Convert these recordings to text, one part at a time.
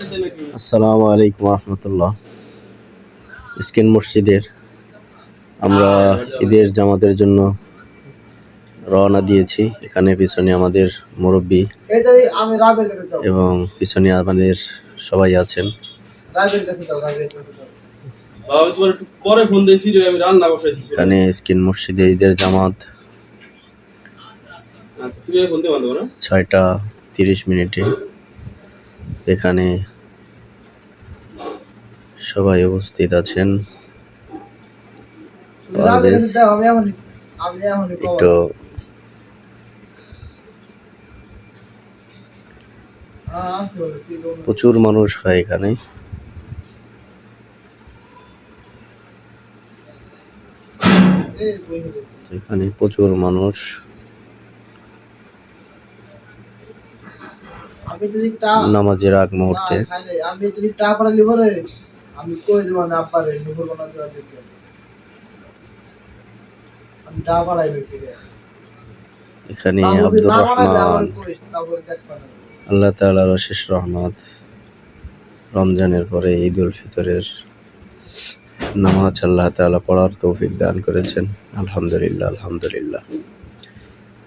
আসসালামু আলাইকুম রহমতুল্লাহ। স্কিন মসজিদের আমরা ঈদের জামাতের জন্য রওনা দিয়েছি। এখানে পিছনে আমাদের মুরব্বী এবং পিছনে আমাদের সবাই আছেন। এখানে স্কিন মসজিদে ঈদের জামাত 6:30 এখানে সবাই উপস্থিত আছেন। একটু প্রচুর মানুষ হয় এখানে। এখানে প্রচুর মানুষ। নামাজের আগ মুহূর্তে এখানে আব্দুর রহমান, আল্লাহ তাআলার অশেষ রহমত, রমজানের পরে ঈদ উল ফিতরের নামাজ আল্লাহ তাআলা পড়ার তৌফিক দান করেছেন। আলহামদুলিল্লাহ, আলহামদুলিল্লাহ।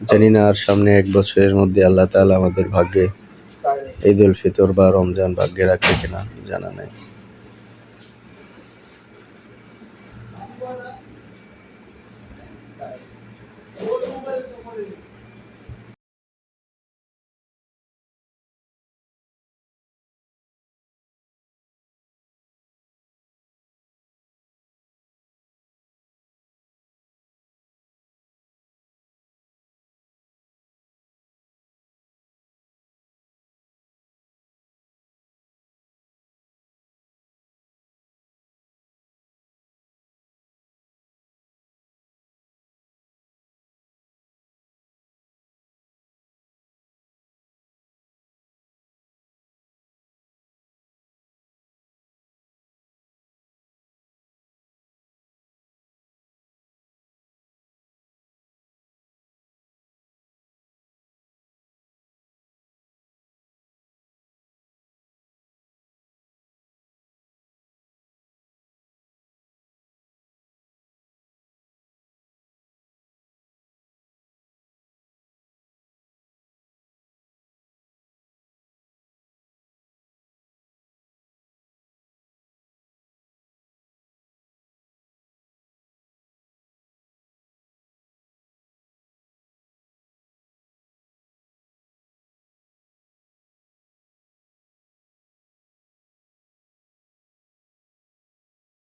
জানি না আর সামনে 1 বছরের মধ্যে আল্লাহ তাআলা আমাদের ভাগ্যে ঈদ উল ফিতর বা রমজান ভাগ্যে রাখে কিনা জানা নাই।